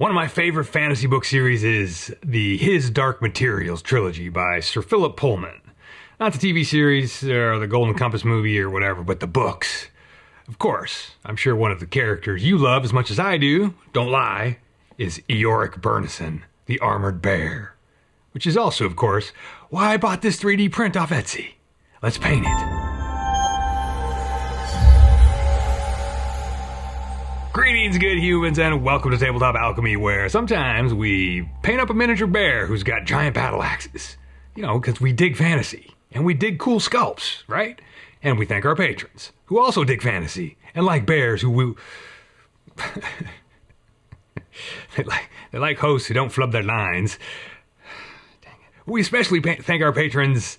One of my favorite fantasy book series is the His Dark Materials trilogy by Sir Philip Pullman. Not the TV series or the Golden Compass movie or whatever, but the books. Of course, I'm sure one of the characters you love as much as I do, don't lie, is Eoric Burnison, the Armored Bear. Which is also, of course, why I bought this 3D print off Etsy. Let's paint it. Greetings, good humans, and welcome to Tabletop Alchemy, where sometimes we paint up a miniature bear who's got giant battle axes. You know, because we dig fantasy, and we dig cool sculpts, right? And we thank our patrons, who also dig fantasy, and like bears who will... they like hosts who don't flub their lines. Dang it. We especially thank our patrons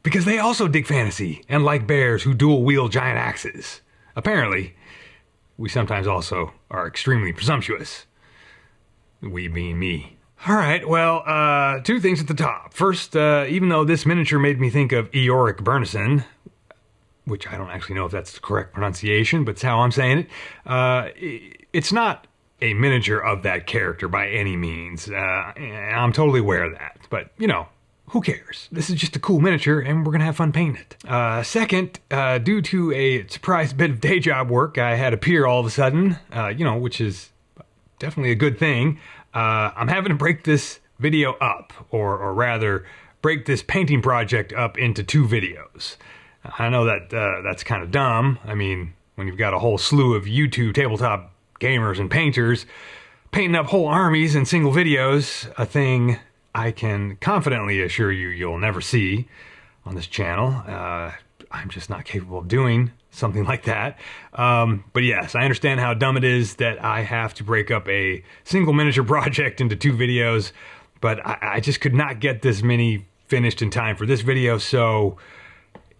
because they also dig fantasy, and like bears who dual-wield giant axes. Apparently... we sometimes also are extremely presumptuous. We being me. Alright, well, two things at the top. First, even though this miniature made me think of Eoric Burnison, which I don't actually know if that's the correct pronunciation, but it's how I'm saying it, it's not a miniature of that character by any means. And I'm totally aware of that. But, you know, who cares? This is just a cool miniature, and we're gonna have fun painting it. Second, due to a surprise bit of day job work I had appear all of a sudden, you know, which is definitely a good thing, I'm having to break this video up, or rather, break this painting project up into 2 videos. I know that that's kind of dumb. I mean, when you've got a whole slew of YouTube tabletop gamers and painters painting up whole armies in single videos, a thing I can confidently assure you you'll never see on this channel. I'm just not capable of doing something like that. But yes, I understand how dumb it is that I have to break up a single miniature project into 2 videos, but I just could not get this many finished in time for this video, so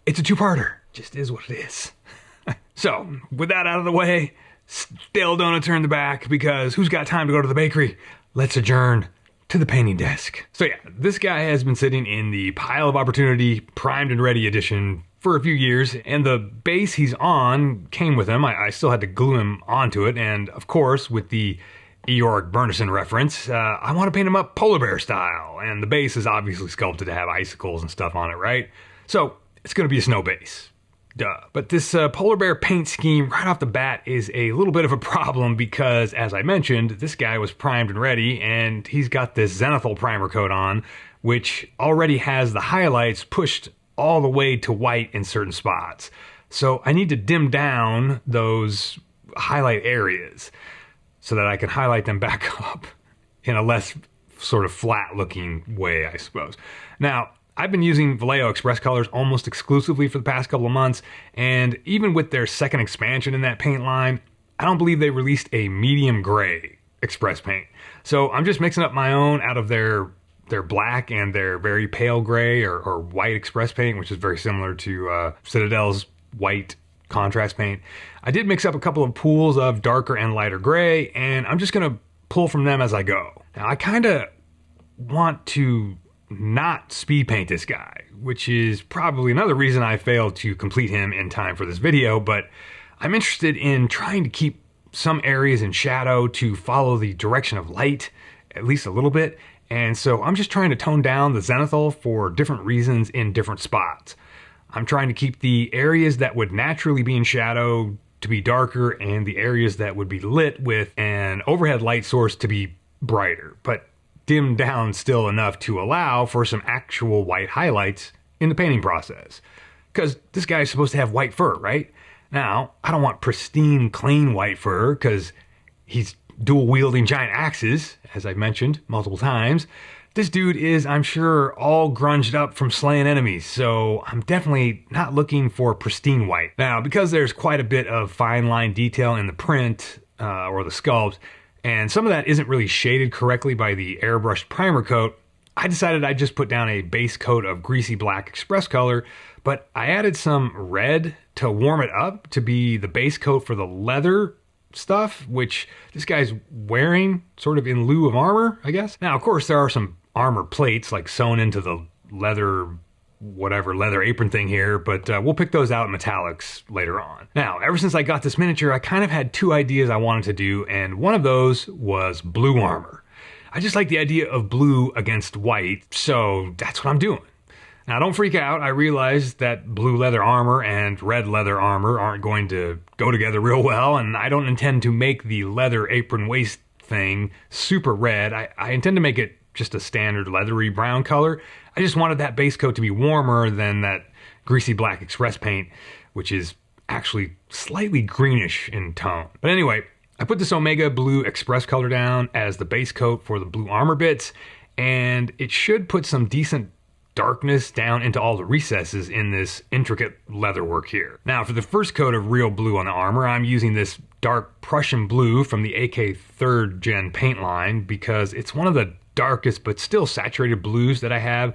it's a 2-parter. Just is what it is. So, with that out of the way, still don't turn the back, because who's got time to go to the bakery? Let's adjourn to the painting desk. So yeah, this guy has been sitting in the Pile of Opportunity Primed and Ready edition for a few years, and the base he's on came with him. I still had to glue him onto it, and of course, with the Eoric Burnison reference, I want to paint him up polar bear style, and the base is obviously sculpted to have icicles and stuff on it, right? So, it's going to be a snow base. Duh. But this polar bear paint scheme right off the bat is a little bit of a problem because, as I mentioned, this guy was primed and ready, and he's got this zenithal primer coat on, which already has the highlights pushed all the way to white in certain spots. So I need to dim down those highlight areas so that I can highlight them back up in a less sort of flat looking way, I suppose. Now, I've been using Vallejo Express colors almost exclusively for the past couple of months, and even with their second expansion in that paint line, I don't believe they released a medium gray Express paint. So I'm just mixing up my own out of their black and their very pale gray or white Express paint, which is very similar to Citadel's white contrast paint. I did mix up a couple of pools of darker and lighter gray, and I'm just gonna pull from them as I go. Now, I kind of want to not speed paint this guy, which is probably another reason I failed to complete him in time for this video, but I'm interested in trying to keep some areas in shadow to follow the direction of light, at least a little bit, and so I'm just trying to tone down the zenithal for different reasons in different spots. I'm trying to keep the areas that would naturally be in shadow to be darker, and the areas that would be lit with an overhead light source to be brighter, but dimmed down still enough to allow for some actual white highlights in the painting process. Because this guy's supposed to have white fur, right? Now, I don't want pristine, clean white fur, because he's dual-wielding giant axes, as I've mentioned multiple times. This dude is, I'm sure, all grunged up from slaying enemies, so I'm definitely not looking for pristine white. Now, because there's quite a bit of fine line detail in the print, or the sculpt, and some of that isn't really shaded correctly by the airbrushed primer coat, I decided I'd just put down a base coat of greasy black Express color, but I added some red to warm it up to be the base coat for the leather stuff, which this guy's wearing sort of in lieu of armor, I guess. Now, of course, there are some armor plates like sewn into the leather whatever leather apron thing here, but we'll pick those out in metallics later on. Now, ever since I got this miniature, I kind of had two ideas I wanted to do, and one of those was blue armor. I just like the idea of blue against white, so that's what I'm doing. Now, don't freak out. I realize that blue leather armor and red leather armor aren't going to go together real well, and I don't intend to make the leather apron waist thing super red. I intend to make it just a standard leathery brown color. I just wanted that base coat to be warmer than that greasy black express paint, which is actually slightly greenish in tone. But anyway, I put this Omega Blue Express color down as the base coat for the blue armor bits, and it should put some decent darkness down into all the recesses in this intricate leather work here. Now, for the first coat of real blue on the armor, I'm using this dark Prussian blue from the AK 3rd Gen paint line because it's one of the darkest but still saturated blues that I have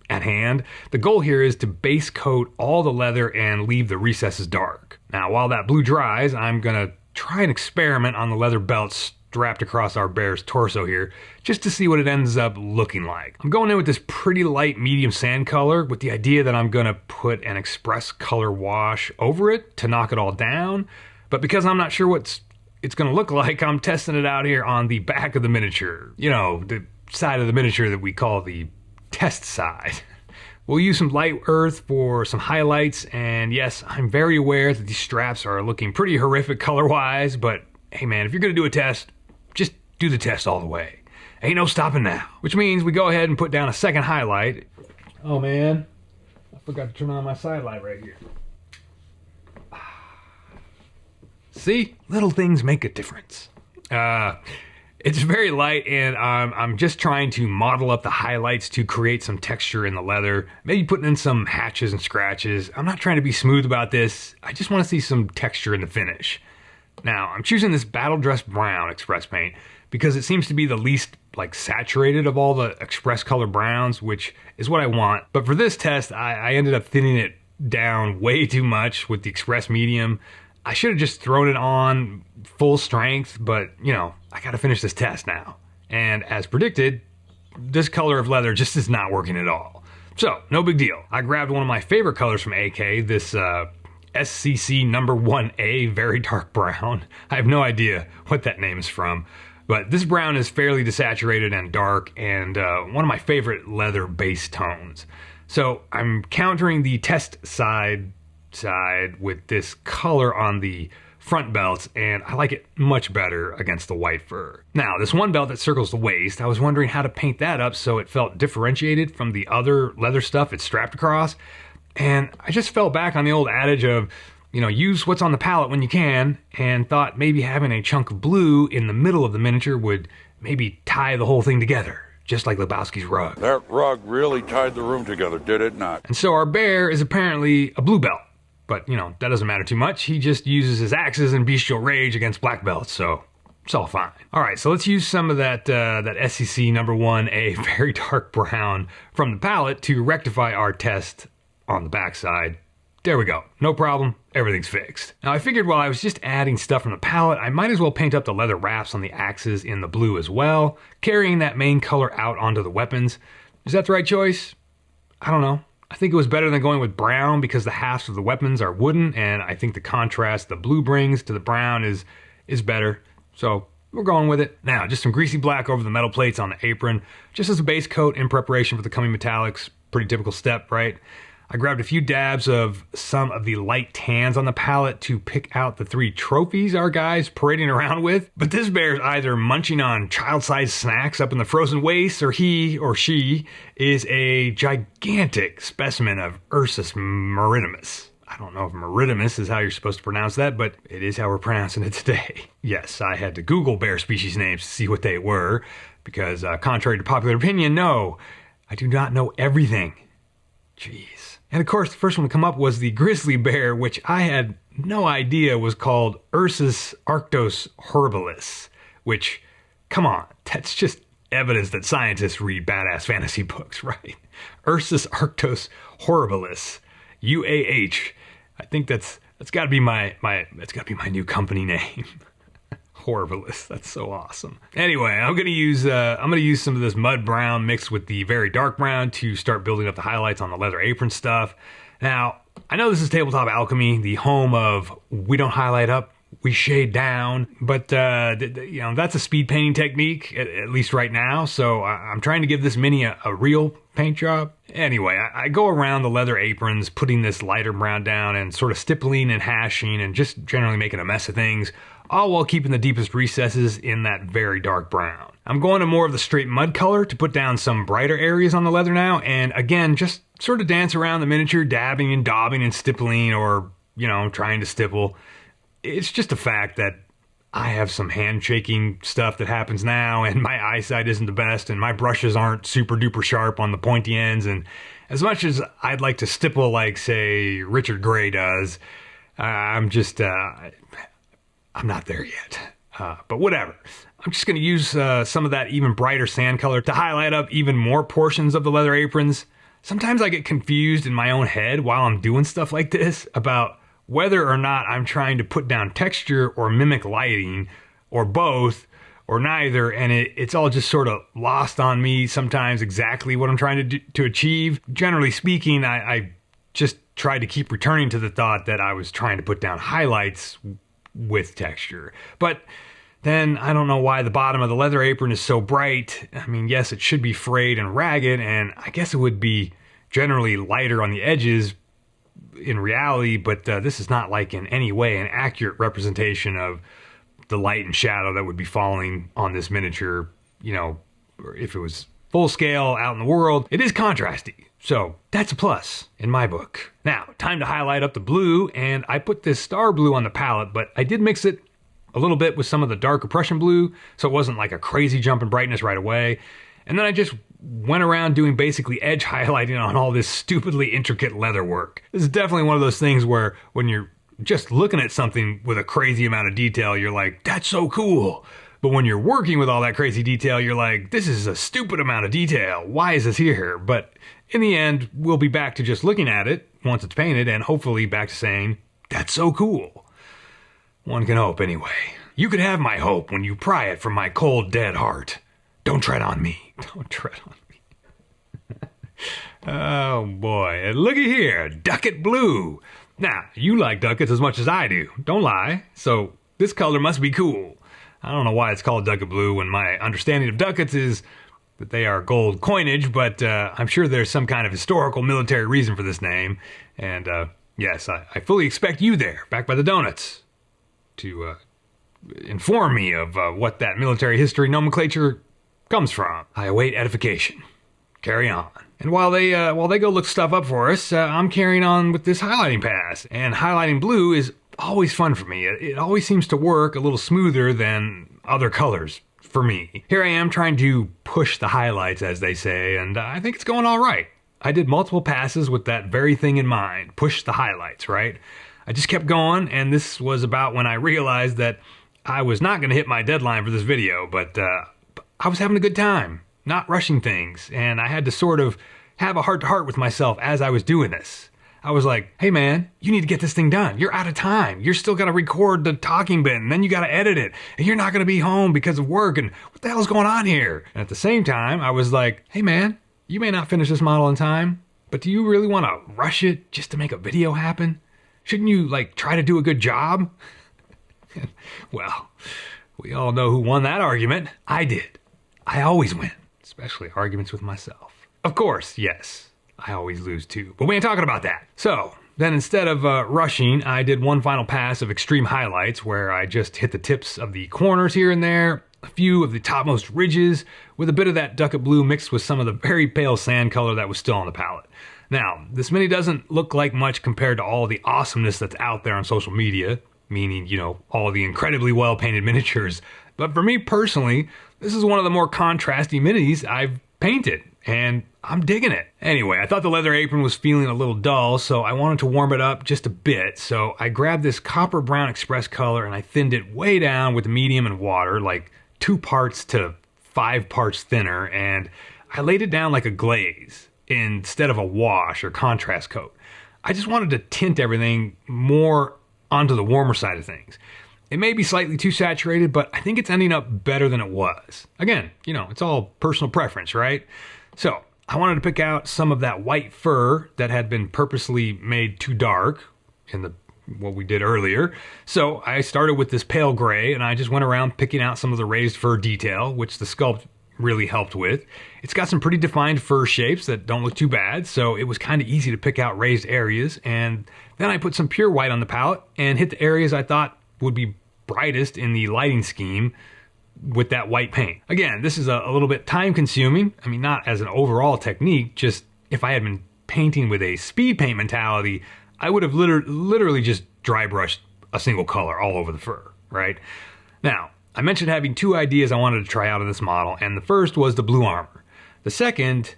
at hand. The goal here is to base coat all the leather and leave the recesses dark. Now, while that blue dries, I'm gonna try an experiment on the leather belts strapped across our bear's torso here, just to see what it ends up looking like. I'm going in with this pretty light medium sand color with the idea that I'm gonna put an express color wash over it to knock it all down, but because I'm not sure what it's gonna look like, I'm testing it out here on the back of the miniature. You know, the side of the miniature that we call the test side. We'll use some light earth for some highlights, and yes, I'm very aware that these straps are looking pretty horrific color-wise, but hey man, if you're gonna do a test, just do the test all the way. Ain't no stopping now. Which means we go ahead and put down a second highlight. Oh man, I forgot to turn on my side light right here. See? Little things make a difference. It's very light, and I'm just trying to model up the highlights to create some texture in the leather. Maybe putting in some hatches and scratches. I'm not trying to be smooth about this. I just want to see some texture in the finish. Now, I'm choosing this Battle Dress Brown Express paint because it seems to be the least saturated of all the Express color browns, which is what I want. But for this test, I ended up thinning it down way too much with the Express medium. I should have just thrown it on full strength, but you know, I gotta finish this test now. And as predicted, this color of leather just is not working at all. So, no big deal. I grabbed one of my favorite colors from AK, this SCC number 1A, very dark brown. I have no idea what that name is from, but this brown is fairly desaturated and dark, and one of my favorite leather base tones. So I'm countering the test side with this color on the front belts, and I like it much better against the white fur. Now, this one belt that circles the waist, I was wondering how to paint that up so it felt differentiated from the other leather stuff it's strapped across. And I just fell back on the old adage of, you know, use what's on the palette when you can, and thought maybe having a chunk of blue in the middle of the miniature would maybe tie the whole thing together, just like Lebowski's rug. That rug really tied the room together, did it not? And so our bear is apparently a blue belt, but you know, that doesn't matter too much. He just uses his axes in bestial rage against black belts, so it's all fine. All right, so let's use some of that SCC number 1A very dark brown from the palette to rectify our test on the backside. There we go. No problem. Everything's fixed. Now, I figured while I was just adding stuff from the palette, I might as well paint up the leather wraps on the axes in the blue as well, carrying that main color out onto the weapons. Is that the right choice? I don't know. I think it was better than going with brown because the halves of the weapons are wooden, and I think the contrast the blue brings to the brown is better. So we're going with it. Now, just some greasy black over the metal plates on the apron, just as a base coat in preparation for the coming metallics. Pretty typical step, right? I grabbed a few dabs of some of the light tans on the palette to pick out the 3 trophies our guy's parading around with. But this bear's either munching on child-sized snacks up in the frozen wastes, or he or she is a gigantic specimen of Ursus maritimus. I don't know if maritimus is how you're supposed to pronounce that, but it is how we're pronouncing it today. Yes, I had to Google bear species names to see what they were, because contrary to popular opinion, no, I do not know everything. Jeez. And of course, the first one to come up was the grizzly bear, which I had no idea was called Ursus arctos horribilis, which, come on, that's just evidence that scientists read badass fantasy books, right? Ursus arctos horribilis, UAH. I think that's got to be my new company name. Horribilis. That's so awesome. Anyway, I'm gonna use some of this mud brown mixed with the very dark brown to start building up the highlights on the leather apron stuff. Now, I know this is Tabletop Alchemy, the home of we don't highlight up, we shade down, but that's a speed painting technique, at least right now, so I'm trying to give this mini a real paint job. Anyway, I go around the leather aprons, putting this lighter brown down and sort of stippling and hashing and just generally making a mess of things, all while keeping the deepest recesses in that very dark brown. I'm going to more of the straight mud color to put down some brighter areas on the leather now, and again, just sort of dance around the miniature, dabbing and daubing and stippling, or, trying to stipple. It's just a fact that I have some hand-shaking stuff that happens now, and my eyesight isn't the best, and my brushes aren't super duper sharp on the pointy ends, and as much as I'd like to stipple like, say, Richard Gray does, I'm not there yet. But whatever. I'm just going to use some of that even brighter sand color to highlight up even more portions of the leather aprons. Sometimes I get confused in my own head while I'm doing stuff like this about whether or not I'm trying to put down texture or mimic lighting, or both, or neither, and it's all just sort of lost on me sometimes exactly what I'm trying to achieve. Generally speaking, I just tried to keep returning to the thought that I was trying to put down highlights with texture. But then I don't know why the bottom of the leather apron is so bright. I mean, yes, it should be frayed and ragged, and I guess it would be generally lighter on the edges in reality, but this is not like in any way an accurate representation of the light and shadow that would be falling on this miniature, if it was full scale out in the world. It is contrasty, so that's a plus in my book. Now, time to highlight up the blue, and I put this star blue on the palette, but I did mix it a little bit with some of the darker Prussian blue, so it wasn't like a crazy jump in brightness right away. And then I just went around doing basically edge highlighting on all this stupidly intricate leather work. This is definitely one of those things where when you're just looking at something with a crazy amount of detail, you're like, that's so cool. But when you're working with all that crazy detail, you're like, this is a stupid amount of detail. Why is this here? But in the end, we'll be back to just looking at it once it's painted, and hopefully back to saying, that's so cool. One can hope anyway. You could have my hope when you pry it from my cold, dead heart. Don't tread on me. Don't tread on me. Oh boy, and looky here, ducat blue. Now, you like ducats as much as I do, don't lie, so this color must be cool. I don't know why it's called ducat blue when my understanding of ducats is that they are gold coinage, but I'm sure there's some kind of historical military reason for this name, and yes, I fully expect you there, back by the donuts, to inform me of what that military history nomenclature comes from. I await edification. Carry on. And while they go look stuff up for us, I'm carrying on with this highlighting pass. And highlighting blue is always fun for me. It always seems to work a little smoother than other colors for me. Here I am trying to push the highlights, as they say, and I think it's going all right. I did multiple passes with that very thing in mind. Push the highlights, right? I just kept going, and this was about when I realized that I was not going to hit my deadline for this video, but I was having a good time, not rushing things, and I had to sort of have a heart-to-heart with myself as I was doing this. I was like, hey man, you need to get this thing done. You're out of time. You're still going to record the talking bit, and then you got to edit it, and you're not going to be home because of work, and what the hell is going on here? And at the same time, I was like, hey man, you may not finish this model in time, but do you really want to rush it just to make a video happen? Shouldn't you, try to do a good job? Well, we all know who won that argument. I did. I always win, especially arguments with myself. Of course, yes, I always lose too, but we ain't talking about that. So, then instead of rushing, I did one final pass of extreme highlights where I just hit the tips of the corners here and there, a few of the topmost ridges, with a bit of that ducat blue mixed with some of the very pale sand color that was still on the palette. Now, this mini doesn't look like much compared to all the awesomeness that's out there on social media, meaning, all the incredibly well-painted miniatures. But for me personally, this is one of the more contrasty minis I've painted, and I'm digging it. Anyway, I thought the leather apron was feeling a little dull, so I wanted to warm it up just a bit. So I grabbed this copper brown express color and I thinned it way down with medium and water, like 2 parts to 5 parts thinner, and I laid it down like a glaze instead of a wash or contrast coat. I just wanted to tint everything more onto the warmer side of things. It may be slightly too saturated, but I think it's ending up better than it was. Again, it's all personal preference, right? So I wanted to pick out some of that white fur that had been purposely made too dark in what we did earlier. So I started with this pale gray, and I just went around picking out some of the raised fur detail, which the sculpt really helped with. It's got some pretty defined fur shapes that don't look too bad, so it was kind of easy to pick out raised areas. And then I put some pure white on the palette and hit the areas I thought would be brightest in the lighting scheme with that white paint. Again, this is a little bit time consuming. I mean, not as an overall technique, just if I had been painting with a speed paint mentality, I would have literally just dry brushed a single color all over the fur, right? Now, I mentioned having two ideas I wanted to try out of this model, and the first was the blue armor. The second,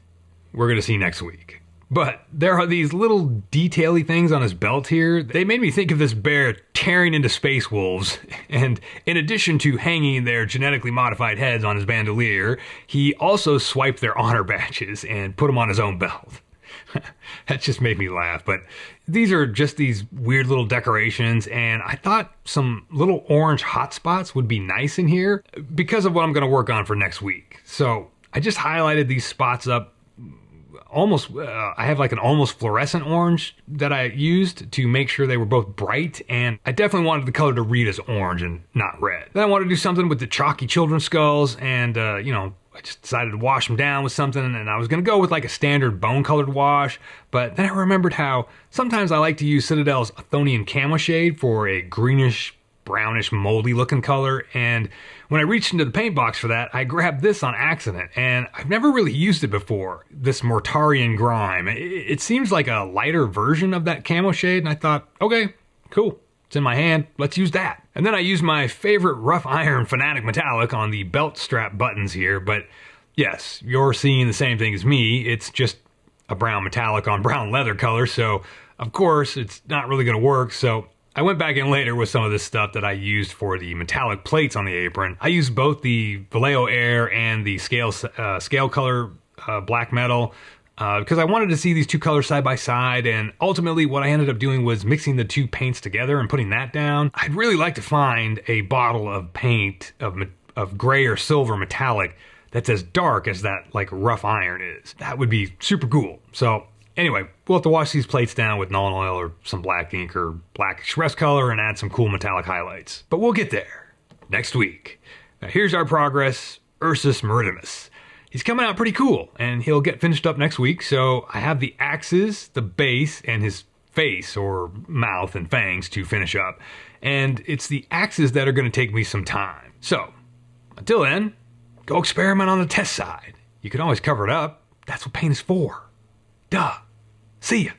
we're going to see next week. But there are these little detaily things on his belt here. They made me think of this bear tearing into space wolves. And in addition to hanging their genetically modified heads on his bandolier, he also swiped their honor badges and put them on his own belt. That just made me laugh. But these are just these weird little decorations, and I thought some little orange hotspots would be nice in here because of what I'm going to work on for next week. So I just highlighted these spots up. I have like an almost fluorescent orange that I used to make sure they were both bright, and I definitely wanted the color to read as orange and not red. Then I wanted to do something with the chalky children's skulls, and I just decided to wash them down with something, and I was going to go with like a standard bone colored wash, but then I remembered how sometimes I like to use Citadel's Athonian Camo Shade for a greenish, brownish, moldy looking color, and when I reached into the paint box for that, I grabbed this on accident, and I've never really used it before, this Mortarian Grime. It seems like a lighter version of that camo shade, and I thought, okay, cool. It's in my hand, let's use that. And then I used my favorite rough iron Fanatic Metallic on the belt strap buttons here, but yes, you're seeing the same thing as me. It's just a brown metallic on brown leather color, so of course it's not really gonna work. So I went back in later with some of this stuff that I used for the metallic plates on the apron. I used both the Vallejo Air and the scale color black metal because I wanted to see these two colors side by side, and ultimately what I ended up doing was mixing the two paints together and putting that down. I'd really like to find a bottle of paint of gray or silver metallic that's as dark as that like rough iron is. That would be super cool. So anyway, we'll have to wash these plates down with Nuln Oil or some black ink or black express color and add some cool metallic highlights. But we'll get there next week. Now here's our progress, Ursus Maritimus. He's coming out pretty cool, and he'll get finished up next week, so I have the axes, the base, and his face or mouth and fangs to finish up. And it's the axes that are going to take me some time. So, until then, go experiment on the test side. You can always cover it up. That's what paint is for. Duh. See ya.